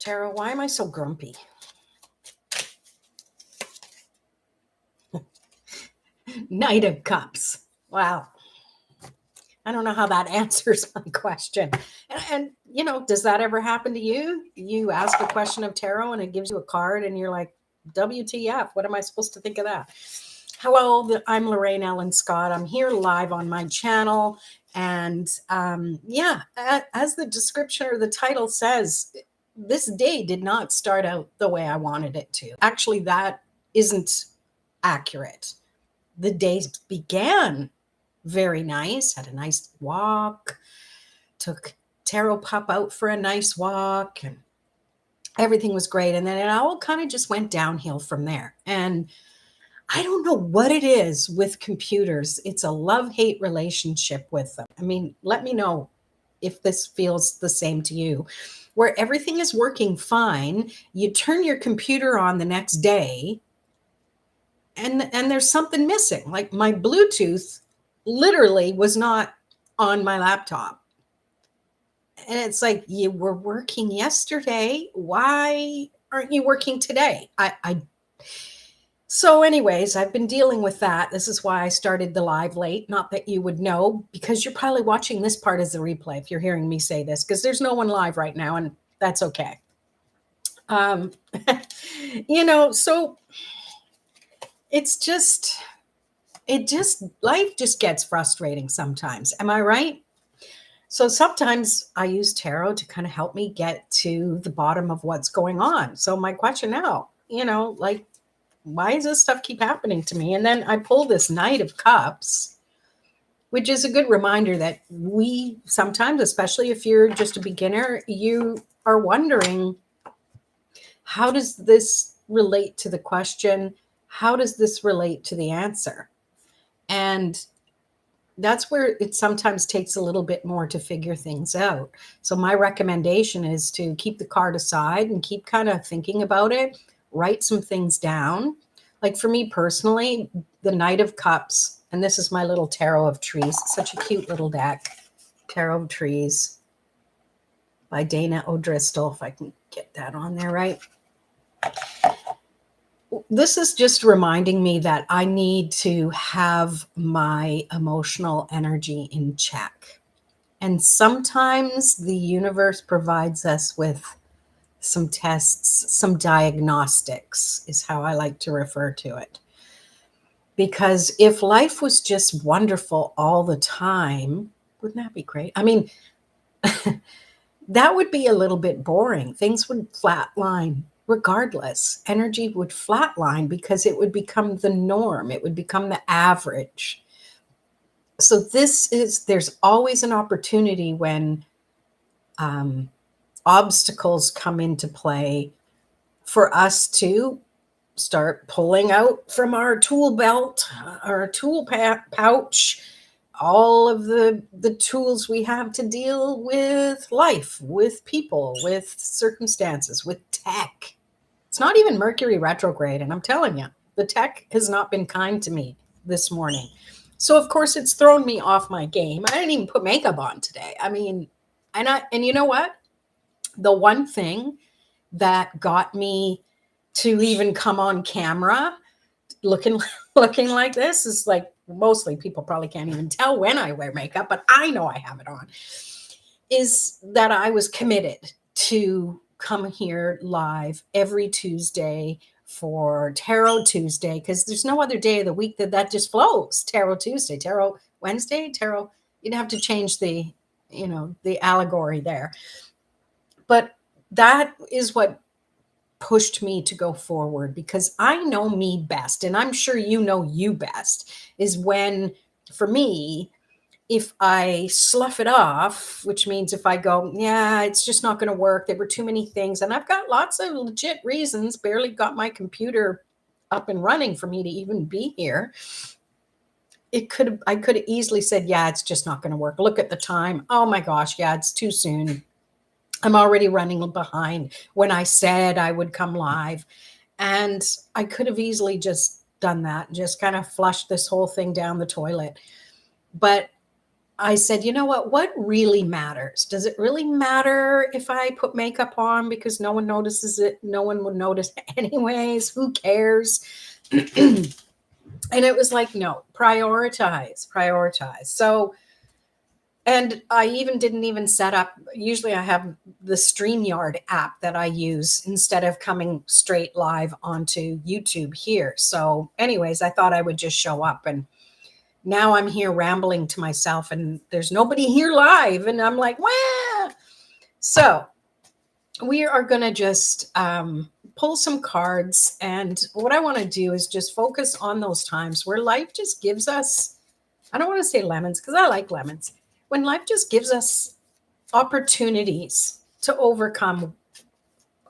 Tarot, why am I so grumpy? Knight of Cups. Wow. I don't know how that answers my question. And, you know, does that ever happen to you? You ask a question of tarot and it gives you a card and you're like, WTF, what am I supposed to think of that? Hello, I'm Lorraine Ellen Scott. I'm here live on my channel. And yeah, as the description or the title says, this day did not start out the way I wanted it to. Actually, that isn't accurate. The day began very nice, had a nice walk, took Tarot Pup out for a nice walk, and everything was great. And then it all kind of just went downhill from there. And I don't know what it is with computers. It's a love-hate relationship with them. I mean, let me know if this feels the same to you, where everything is working fine. You turn your computer on the next day and there's something missing. Like my Bluetooth literally was not on my laptop. And it's like, you were working yesterday. Why aren't you working today? So anyways, I've been dealing with that. This is why I started the live late. Not that you would know, because you're probably watching this part as a replay if you're hearing me say this, because there's no one live right now, and that's okay. You know, so life just gets frustrating sometimes. Am I right? So sometimes I use tarot to kind of help me get to the bottom of what's going on. So my question now, you know, like, why does this stuff keep happening to me? And then I pull this Knight of Cups, which is a good reminder that we sometimes, especially if you're just a beginner, you are wondering, how does this relate to the question? How does this relate to the answer? And that's where it sometimes takes a little bit more to figure things out. So my recommendation is to keep the card aside and keep kind of thinking about it, write some things down. Like for me personally, the Knight of Cups, and this is my little Tarot of Trees, such a cute little deck, Tarot of Trees by Dana O'Driscoll, if I can get that on there right. This is just reminding me that I need to have my emotional energy in check. And sometimes the universe provides us with some tests, some diagnostics is how I like to refer to it. Because if life was just wonderful all the time, wouldn't that be great? I mean, that would be a little bit boring. Things would flatline regardless. Energy would flatline because it would become the norm. It would become the average. So there's always an opportunity when obstacles come into play for us to start pulling out from our tool belt, our tool pouch, all of the tools we have to deal with life, with people, with circumstances, with tech. It's not even Mercury retrograde. And I'm telling you, the tech has not been kind to me this morning. So of course it's thrown me off my game. I didn't even put makeup on today. I mean, and you know what? The one thing that got me to even come on camera looking like this is like, mostly people probably can't even tell when I wear makeup, but I know I have it on, is that I was committed to come here live every Tuesday for Tarot Tuesday, because there's no other day of the week that just flows. Tarot Tuesday, Tarot Wednesday, Tarot, you'd have to change the, you know, the allegory there. But that is what pushed me to go forward, because I know me best, and I'm sure you know you best, is when, for me, if I slough it off, which means if I go, yeah, it's just not going to work, there were too many things, and I've got lots of legit reasons, barely got my computer up and running for me to even be here. I could have easily said, yeah, it's just not going to work. Look at the time. Oh my gosh, yeah, it's too soon. I'm already running behind when I said I would come live. And I could have easily just done that, just kind of flushed this whole thing down the toilet. But I said, you know what really matters? Does it really matter if I put makeup on because no one notices it? No one would notice anyways. Who cares? And it was like, no, prioritize. So, and I even didn't even set up, usually I have the StreamYard app that I use instead of coming straight live onto YouTube here. So anyways, I thought I would just show up, and now I'm here rambling to myself and there's nobody here live. And I'm like, wow. So we are going to just pull some cards. And what I want to do is just focus on those times where life just gives us, I don't want to say lemons because I like lemons. When life just gives us opportunities to overcome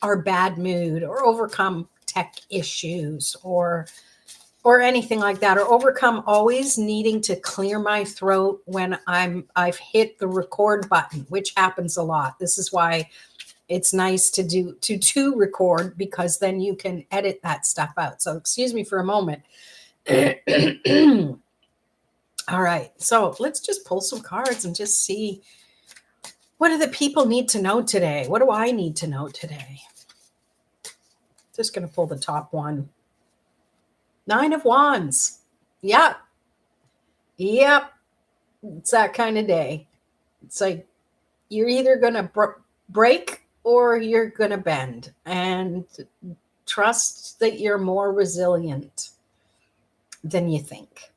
our bad mood or overcome tech issues or anything like that, or overcome always needing to clear my throat when I've hit the record button, which happens a lot. This is why it's nice to record, because then you can edit that stuff out. So excuse me for a moment. All right, so let's just pull some cards and just see, what do the people need to know today? What do I need to know today? Just going to pull the top one. 9 of Wands. Yep. It's that kind of day. It's like you're either going to break or you're going to bend, and trust that you're more resilient than you think.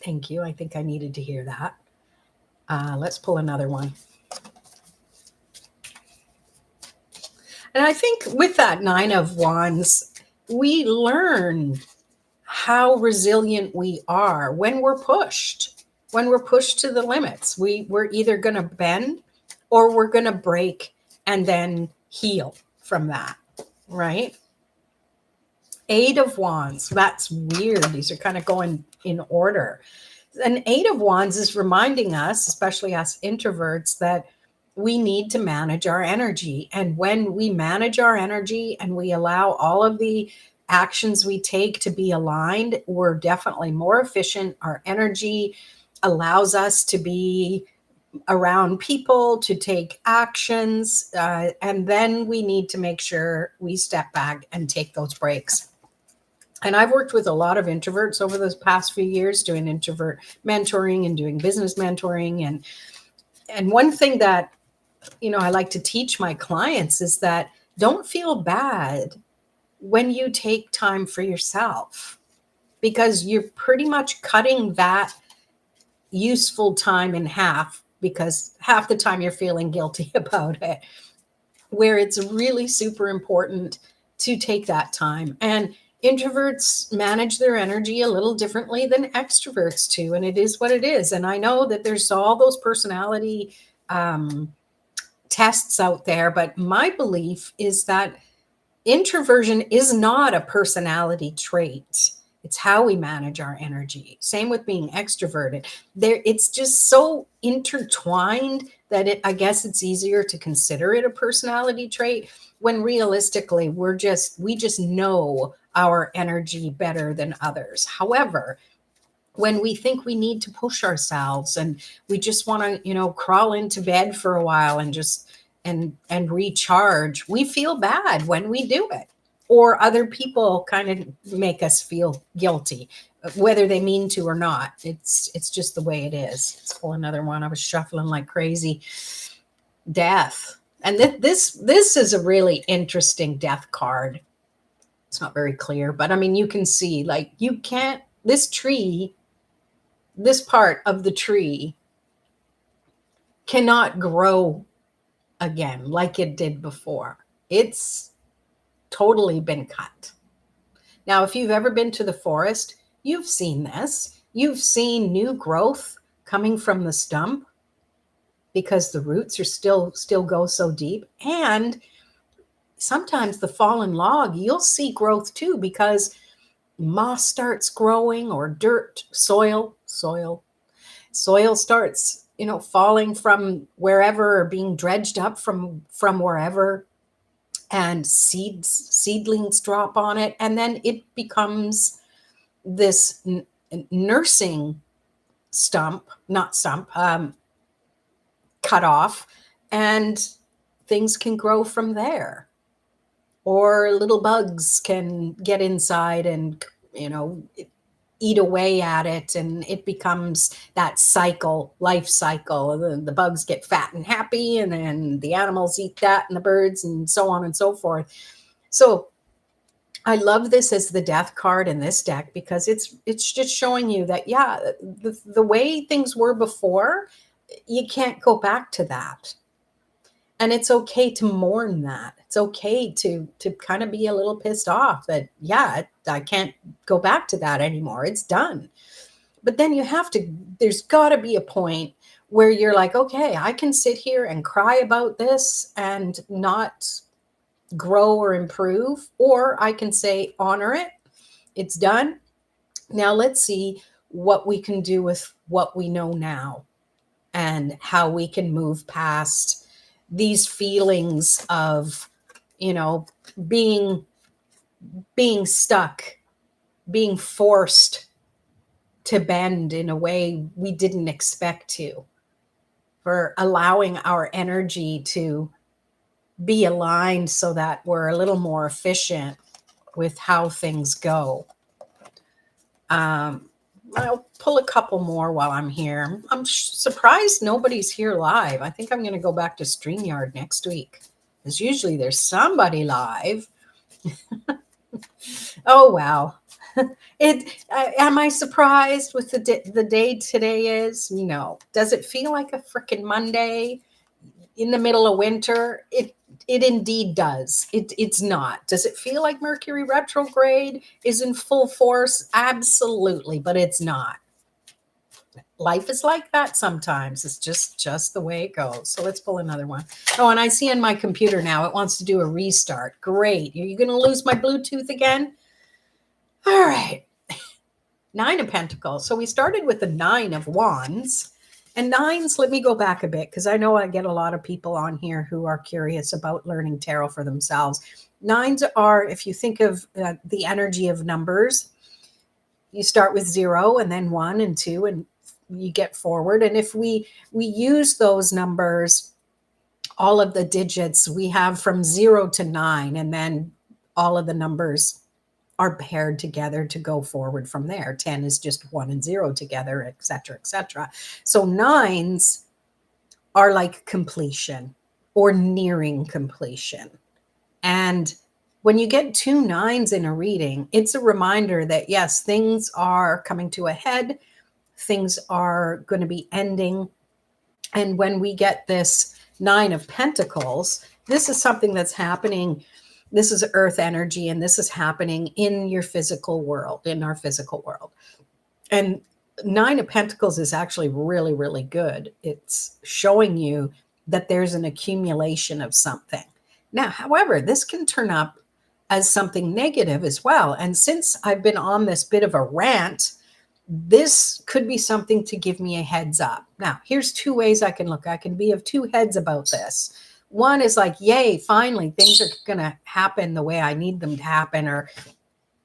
Thank you. I think I needed to hear that. Let's pull another one. And I think with that 9 of Wands, we learn how resilient we are when we're pushed to the limits. We're either going to bend or we're going to break and then heal from that, right? 8 of Wands. That's weird. These are kind of going in order. An 8 of Wands is reminding us, especially us introverts, that we need to manage our energy. And when we manage our energy and we allow all of the actions we take to be aligned, we're definitely more efficient. Our energy allows us to be around people, to take actions. And then we need to make sure we step back and take those breaks. And I've worked with a lot of introverts over those past few years, doing introvert mentoring and doing business mentoring. And one thing that, I like to teach my clients is that don't feel bad when you take time for yourself, because you're pretty much cutting that useful time in half, because half the time you're feeling guilty about it, where it's really super important to take that time. And introverts manage their energy a little differently than extroverts too. And it is what it is. And I know that there's all those personality tests out there, but my belief is that introversion is not a personality trait. It's how we manage our energy. Same with being extroverted. It's just so intertwined that I guess it's easier to consider it a personality trait, when realistically we just know our energy better than others. However, when we think we need to push ourselves and we just want to, crawl into bed for a while and just and recharge, we feel bad when we do it. Or other people kind of make us feel guilty, whether they mean to or not. It's just the way it is. Let's pull another one. I was shuffling like crazy. Death. And this is a really interesting death card. It's not very clear, but I mean, you can see, like, you can't, this part of the tree cannot grow again like it did before. It's totally been cut. Now, if you've ever been to the forest, you've seen this. You've seen new growth coming from the stump because the roots are still go so deep. And sometimes the fallen log, you'll see growth too, because moss starts growing, or dirt, soil starts, falling from wherever, or being dredged up from wherever, and seedlings drop on it, and then it becomes this nursing cut off, and things can grow from there. Or little bugs can get inside and, eat away at it, and it becomes that life cycle. The bugs get fat and happy, and then the animals eat that, and the birds, and so on and so forth. So I love this as the death card in this deck, because it's just showing you that, the way things were before, you can't go back to that. And it's okay to mourn that. It's okay to kind of be a little pissed off that, I can't go back to that anymore. It's done. But then there's got to be a point where you're like, okay, I can sit here and cry about this and not grow or improve, or I can say, honor it. It's done. Now let's see what we can do with what we know now, and how we can move past these feelings of, being stuck, being forced to bend in a way we didn't expect to, for allowing our energy to be aligned so that we're a little more efficient with how things go. I'll pull a couple more while I'm here. I'm surprised nobody's here live. I think I'm going to go back to StreamYard next week, because usually there's somebody live. Oh, wow. Am I surprised with the day today is? No. Does it feel like a freaking Monday in the middle of winter? It indeed does. It's not. Does it feel like Mercury retrograde is in full force? Absolutely, but it's not. Life is like that sometimes. It's just the way it goes. So let's pull another one. Oh, and I see on my computer now it wants to do a restart. Great. Are you going to lose my Bluetooth again? All right. 9 of Pentacles. So we started with the 9 of Wands. And 9s, let me go back a bit, because I know I get a lot of people on here who are curious about learning tarot for themselves. 9s are, if you think of the energy of numbers, you start with 0 and then 1 and 2, and you get forward. And if we use those numbers, all of the digits, we have from 0 to 9, and then all of the numbers are paired together to go forward from there. 10 is just 1 and 0 together, etc., etc. So 9s are like completion or nearing completion. And when you get 2 9s in a reading, it's a reminder that, yes, things are coming to a head. Things are going to be ending. And when we get this 9 of Pentacles, this is something that's happening. This is earth energy, and this is happening in your physical world, in our physical world. And 9 of Pentacles is actually really, really good. It's showing you that there's an accumulation of something. Now, however, this can turn up as something negative as well. And since I've been on this bit of a rant, this could be something to give me a heads up. Now, here's 2 ways I can look. I can be of 2 heads about this. One is like, yay, finally, things are going to happen the way I need them to happen, or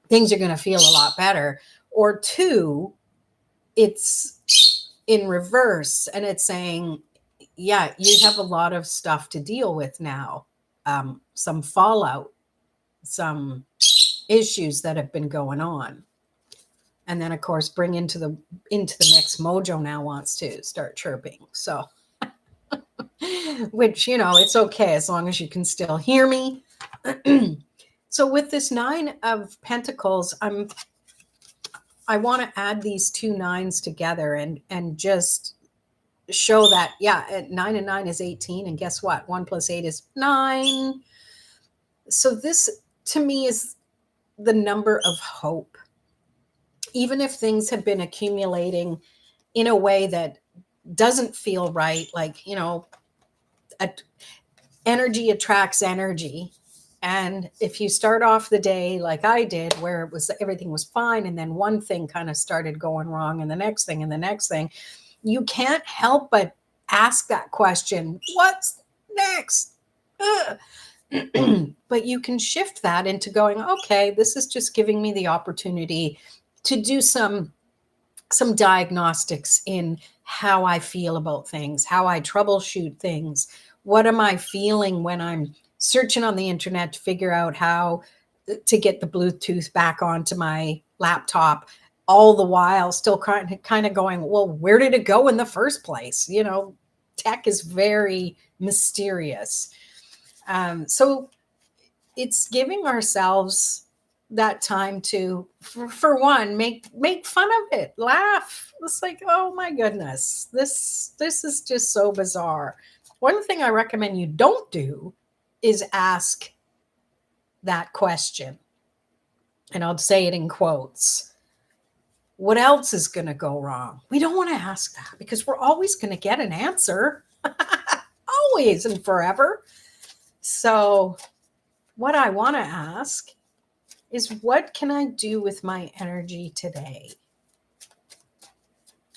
things are going to feel a lot better. Or 2, it's in reverse, and it's saying, yeah, you have a lot of stuff to deal with now. Some fallout, some issues that have been going on. And then, of course, bring into the mix, Mojo now wants to start chirping. So, which, it's okay as long as you can still hear me. So with this 9 of Pentacles, I want to add these 2 9s together and just show that, 9 and 9 is 18. And guess what? 1 plus 8 is 9. So this, to me, is the number of hope. Even if things have been accumulating in a way that doesn't feel right, like, energy attracts energy. And if you start off the day like I did, where everything was fine, and then one thing kind of started going wrong, and the next thing, and the next thing, you can't help but ask that question, what's next? But you can shift that into going, okay, this is just giving me the opportunity to do some some diagnostics in how I feel about things, how I troubleshoot things. What am I feeling when I'm searching on the internet to figure out how to get the Bluetooth back onto my laptop, all the while still kind of going, well, where did it go in the first place? You know, tech is very mysterious. So it's giving ourselves that time to, for one, make fun of it, laugh. It's like, oh my goodness, this is just so bizarre. One thing I recommend you don't do is ask that question, and I'll say it in quotes. What else is going to go wrong? We don't want to ask that because we're always going to get an answer. Always and forever. So what I want to ask is, what can I do with my energy today?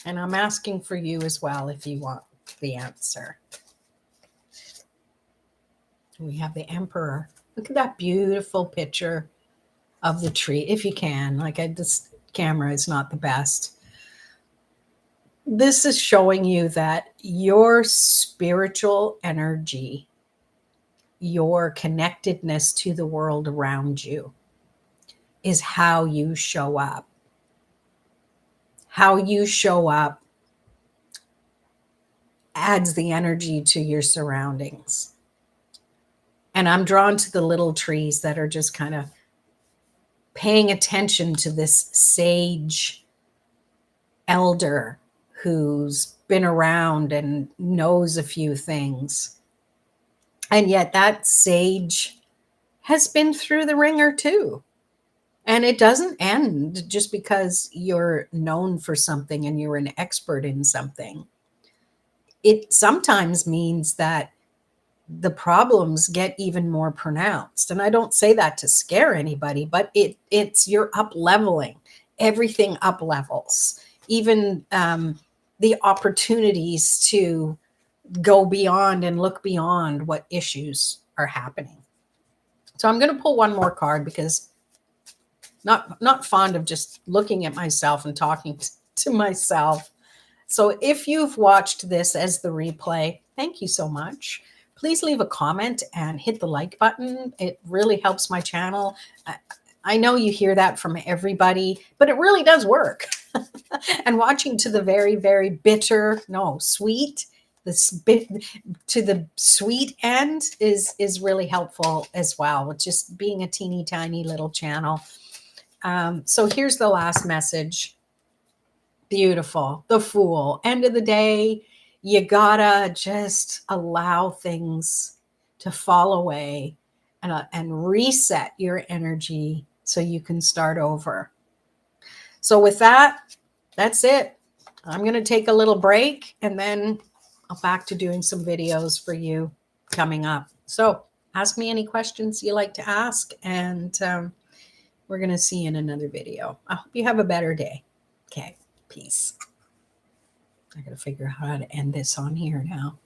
And I'm asking for you as well if you want the answer. We have the Emperor. Look at that beautiful picture of the tree, if you can. This camera is not the best. This is showing you that your spiritual energy, your connectedness to the world around you, is how you show up. How you show up adds the energy to your surroundings. And I'm drawn to the little trees that are just kind of paying attention to this sage elder who's been around and knows a few things. And yet that sage has been through the ringer too. And it doesn't end just because you're known for something and you're an expert in something. It sometimes means that the problems get even more pronounced. And I don't say that to scare anybody, but it's you're up leveling. Everything up levels. Even the opportunities to go beyond and look beyond what issues are happening. So I'm going to pull one more card because not fond of just looking at myself and talking to myself. So if you've watched this as the replay, thank you so much. Please leave a comment and hit the like button. It really helps my channel. I know you hear that from everybody, but it really does work. And watching to the very, very sweet, to the sweet end is really helpful as well, with just being a teeny tiny little channel. So here's the last message. Beautiful. The Fool. End of the day, you gotta just allow things to fall away and reset your energy so you can start over. So with that, that's it. I'm going to take a little break and then I'll back to doing some videos for you coming up. So ask me any questions you like to ask, and we're going to see you in another video. I hope you have a better day. Okay. Peace. I got to figure out how to end this on here now.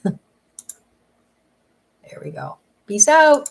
There we go. Peace out.